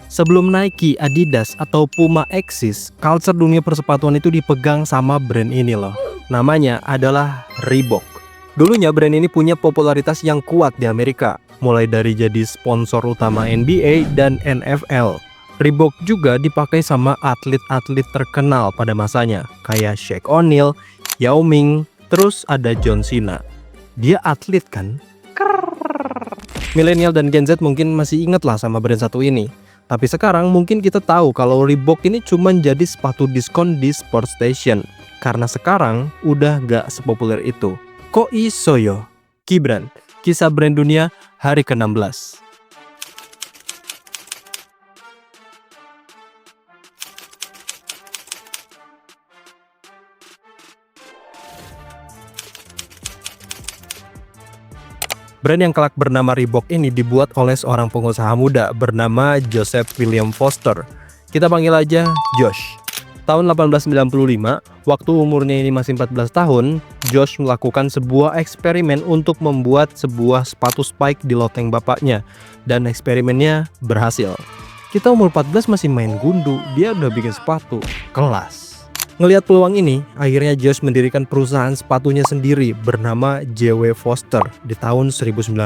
Sebelum Nike, Adidas, atau Puma eksis, culture dunia persepatuan itu dipegang sama brand ini loh. Namanya adalah Reebok. Dulunya brand ini punya popularitas yang kuat di Amerika, mulai dari jadi sponsor utama NBA dan NFL. Reebok juga dipakai sama atlet-atlet terkenal pada masanya, kayak Shaq O'Neal, Yao Ming, terus ada John Cena. Dia atlet kan? Milenial dan Gen Z mungkin masih inget lah sama brand satu ini. Tapi sekarang mungkin kita tahu kalau Reebok ini cuma jadi sepatu diskon di Sport Station. Karena sekarang udah gak sepopuler itu. Kok iso yo? Kibran, kisah brand dunia hari ke-16. Brand yang kelak bernama Reebok ini dibuat oleh seorang pengusaha muda bernama Joseph William Foster. Kita panggil aja Josh. Tahun 1895, waktu umurnya ini masih 14 tahun, Josh melakukan sebuah eksperimen untuk membuat sebuah sepatu spike di loteng bapaknya. Dan eksperimennya berhasil. Kita umur 14 masih main gundu, dia udah bikin sepatu. Kelas. Ngelihat peluang ini, akhirnya Josh mendirikan perusahaan sepatunya sendiri bernama J.W. Foster di tahun 1900.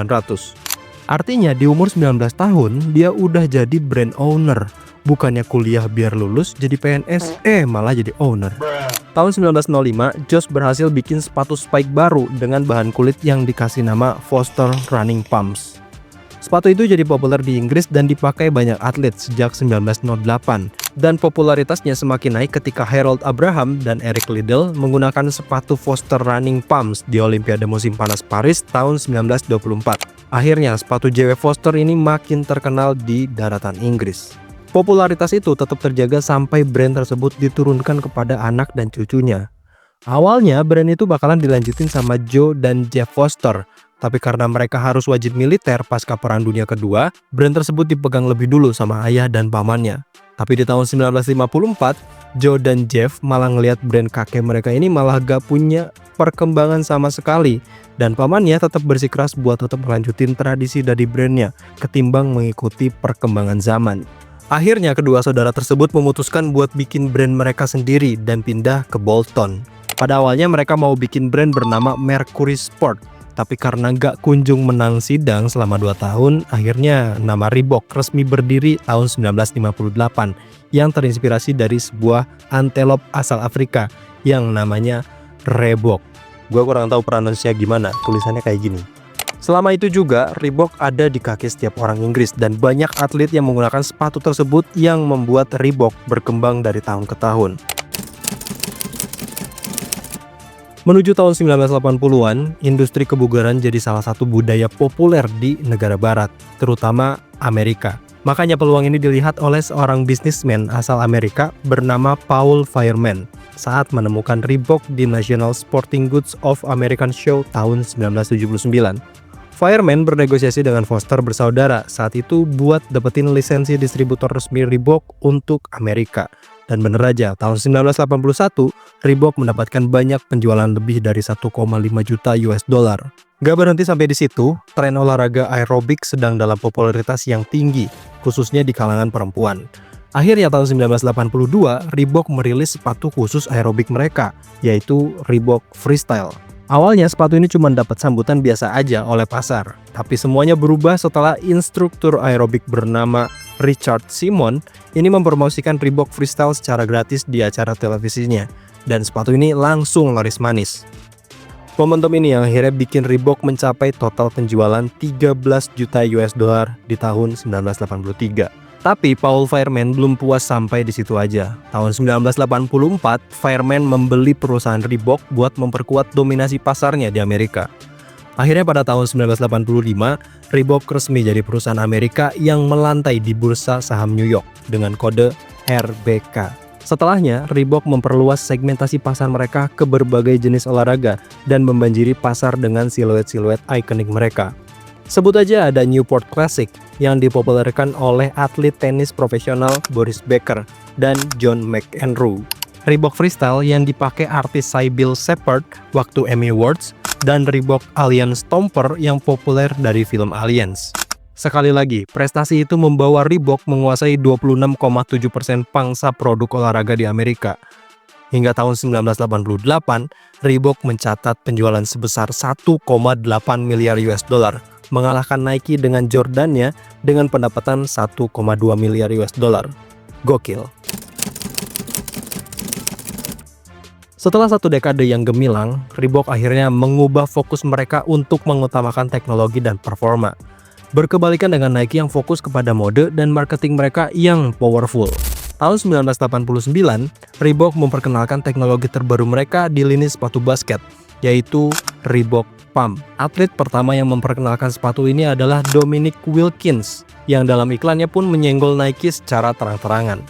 Artinya di umur 19 tahun, dia udah jadi brand owner. Bukannya kuliah biar lulus jadi PNS, malah jadi owner. Tahun 1905, Josh berhasil bikin sepatu spike baru dengan bahan kulit yang dikasih nama Foster Running Pumps. Sepatu itu jadi populer di Inggris dan dipakai banyak atlet sejak 1908. Dan popularitasnya semakin naik ketika Harold Abraham dan Eric Liddell menggunakan sepatu Foster Running Pumps di Olimpiade musim panas Paris tahun 1924. Akhirnya sepatu J.W. Foster ini makin terkenal di daratan Inggris. Popularitas itu tetap terjaga sampai brand tersebut diturunkan kepada anak dan cucunya. Awalnya brand itu bakalan dilanjutin sama Joe dan Jeff Foster. Tapi karena mereka harus wajib militer pasca Perang Dunia Kedua, brand tersebut dipegang lebih dulu sama ayah dan pamannya. Tapi di tahun 1954, Joe dan Jeff malah ngelihat brand kakek mereka ini malah gak punya perkembangan sama sekali. Dan pamannya tetap bersikeras buat tetap melanjutin tradisi dari brandnya, ketimbang mengikuti perkembangan zaman. Akhirnya kedua saudara tersebut memutuskan buat bikin brand mereka sendiri dan pindah ke Bolton. Pada awalnya mereka mau bikin brand bernama Mercury Sport. Tapi karena gak kunjung menang sidang selama 2 tahun, akhirnya nama Reebok resmi berdiri tahun 1958 yang terinspirasi dari sebuah antelop asal Afrika yang namanya Reebok. Gua kurang tahu pronunciasinya gimana, tulisannya kayak gini. Selama itu juga, Reebok ada di kaki setiap orang Inggris dan banyak atlet yang menggunakan sepatu tersebut yang membuat Reebok berkembang dari tahun ke tahun. Menuju tahun 1980-an, industri kebugaran jadi salah satu budaya populer di negara barat, terutama Amerika. Makanya peluang ini dilihat oleh seorang bisnismen asal Amerika bernama Paul Fireman saat menemukan Reebok di National Sporting Goods of American Show tahun 1979. Fireman bernegosiasi dengan Foster bersaudara saat itu buat dapetin lisensi distributor resmi Reebok untuk Amerika. Dan bener aja, tahun 1981, Reebok mendapatkan banyak penjualan lebih dari 1,5 juta US dollar. Gak berhenti sampai di situ, tren olahraga aerobik sedang dalam popularitas yang tinggi, khususnya di kalangan perempuan. Akhirnya tahun 1982, Reebok merilis sepatu khusus aerobik mereka, yaitu Reebok Freestyle. Awalnya sepatu ini cuma dapat sambutan biasa aja oleh pasar, tapi semuanya berubah setelah instruktur aerobik bernama Richard Simon ini mempromosikan Reebok Freestyle secara gratis di acara televisinya, dan sepatu ini langsung laris manis. Momentum ini yang akhirnya bikin Reebok mencapai total penjualan 13 juta US dollar di tahun 1983. Tapi Paul Fireman belum puas sampai di situ aja. Tahun 1984, Fireman membeli perusahaan Reebok buat memperkuat dominasi pasarnya di Amerika. Akhirnya pada tahun 1985, Reebok resmi jadi perusahaan Amerika yang melantai di bursa saham New York dengan kode RBK. Setelahnya, Reebok memperluas segmentasi pasar mereka ke berbagai jenis olahraga dan membanjiri pasar dengan siluet-siluet ikonik mereka. Sebut aja ada Newport Classic yang dipopulerkan oleh atlet tenis profesional Boris Becker dan John McEnroe. Reebok Freestyle yang dipakai artis Sybil Shepherd waktu Emmy Awards, dan Reebok Alien Stomper yang populer dari film Aliens. Sekali lagi, prestasi itu membawa Reebok menguasai 26,7% pangsa produk olahraga di Amerika. Hingga tahun 1988, Reebok mencatat penjualan sebesar 1,8 miliar US dollar, mengalahkan Nike dengan Jordan-nya dengan pendapatan 1,2 miliar US dollar. Gokil. Setelah satu dekade yang gemilang, Reebok akhirnya mengubah fokus mereka untuk mengutamakan teknologi dan performa. Berkebalikan dengan Nike yang fokus kepada mode dan marketing mereka yang powerful. Tahun 1989, Reebok memperkenalkan teknologi terbaru mereka di lini sepatu basket, yaitu Reebok Pump. Atlet pertama yang memperkenalkan sepatu ini adalah Dominique Wilkins, yang dalam iklannya pun menyenggol Nike secara terang-terangan.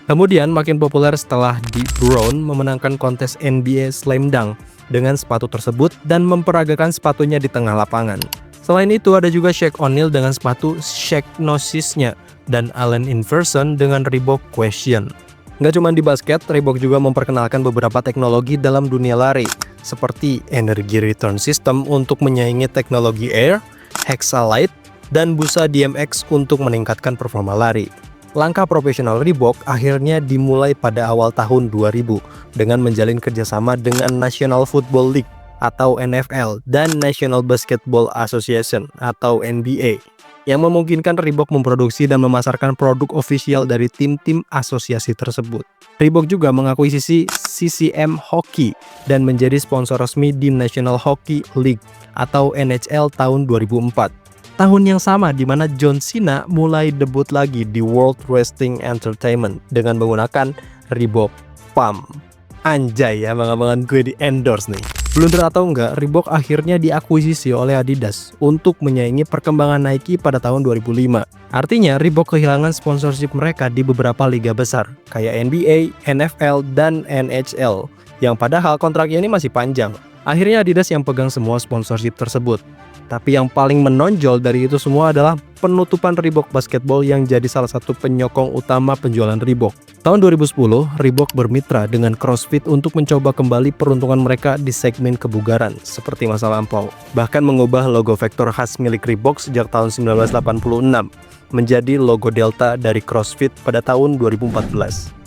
Kemudian makin populer setelah DeBron memenangkan kontes NBA Slam Dunk dengan sepatu tersebut dan memperagakan sepatunya di tengah lapangan. Selain itu ada juga Shaq O'Neal dengan sepatu Shaq Gnosis-nya dan Allen Iverson dengan Reebok Question. Nggak cuma di basket, Reebok juga memperkenalkan beberapa teknologi dalam dunia lari, seperti Energy Return System untuk menyaingi teknologi Air, Hexalite, dan busa DMX untuk meningkatkan performa lari. Langkah profesional Reebok akhirnya dimulai pada awal tahun 2000 dengan menjalin kerjasama dengan National Football League atau NFL dan National Basketball Association atau NBA yang memungkinkan Reebok memproduksi dan memasarkan produk ofisial dari tim-tim asosiasi tersebut. Reebok juga mengakuisisi CCM Hockey dan menjadi sponsor resmi di National Hockey League atau NHL tahun 2004. Tahun yang sama di mana John Cena mulai debut lagi di World Wrestling Entertainment dengan menggunakan Reebok Pump. Anjay ya, abang-abangan gue di endorse nih. Blunder atau enggak, Reebok akhirnya diakuisisi oleh Adidas untuk menyaingi perkembangan Nike pada tahun 2005. Artinya Reebok kehilangan sponsorship mereka di beberapa liga besar kayak NBA, NFL, dan NHL yang padahal kontraknya ini masih panjang. Akhirnya Adidas yang pegang semua sponsorship tersebut. Tapi yang paling menonjol dari itu semua adalah penutupan Reebok Basketball yang jadi salah satu penyokong utama penjualan Reebok. Tahun 2010, Reebok bermitra dengan CrossFit untuk mencoba kembali peruntungan mereka di segmen kebugaran seperti masa lampau. Bahkan mengubah logo vektor khas milik Reebok sejak tahun 1986 menjadi logo Delta dari CrossFit pada tahun 2014.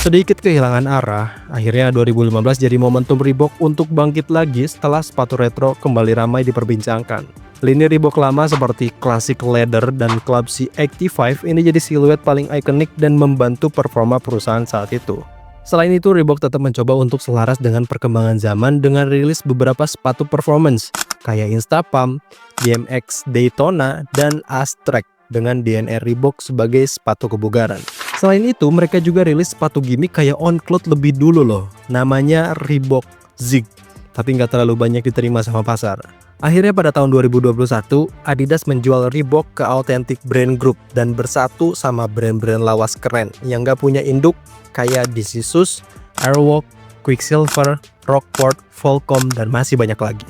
Sedikit kehilangan arah, akhirnya 2015 jadi momentum Reebok untuk bangkit lagi setelah sepatu retro kembali ramai diperbincangkan. Lini Reebok lama seperti Classic Leather dan Club C85 ini jadi siluet paling ikonik dan membantu performa perusahaan saat itu. Selain itu, Reebok tetap mencoba untuk selaras dengan perkembangan zaman dengan rilis beberapa sepatu performance kayak Instapump, DMX Daytona, dan Aztrek dengan DNA Reebok sebagai sepatu kebugaran. Selain itu, mereka juga rilis sepatu gimmick kayak on-cloud lebih dulu loh, namanya Reebok Zig, tapi nggak terlalu banyak diterima sama pasar. Akhirnya pada tahun 2021, Adidas menjual Reebok ke Authentic Brand Group dan bersatu sama brand-brand lawas keren yang nggak punya induk kayak DC Shoes, Airwalk, Quicksilver, Rockport, Volcom, dan masih banyak lagi.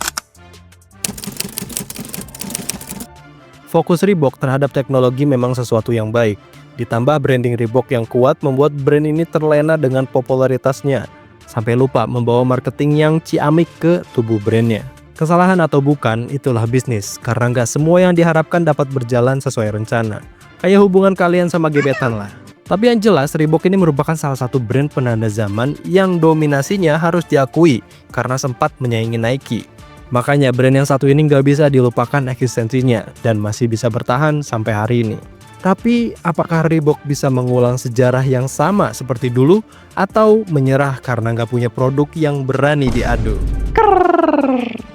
Fokus Reebok terhadap teknologi memang sesuatu yang baik. Ditambah branding Reebok yang kuat membuat brand ini terlena dengan popularitasnya, sampai lupa membawa marketing yang ciamik ke tubuh brandnya. Kesalahan atau bukan, itulah bisnis, karena nggak semua yang diharapkan dapat berjalan sesuai rencana. Kayak hubungan kalian sama gebetan lah. Tapi yang jelas, Reebok ini merupakan salah satu brand penanda zaman yang dominasinya harus diakui karena sempat menyaingi Nike. Makanya brand yang satu ini nggak bisa dilupakan eksistensinya dan masih bisa bertahan sampai hari ini. Tapi apakah Reebok bisa mengulang sejarah yang sama seperti dulu atau menyerah karena nggak punya produk yang berani diadu? Krrrr.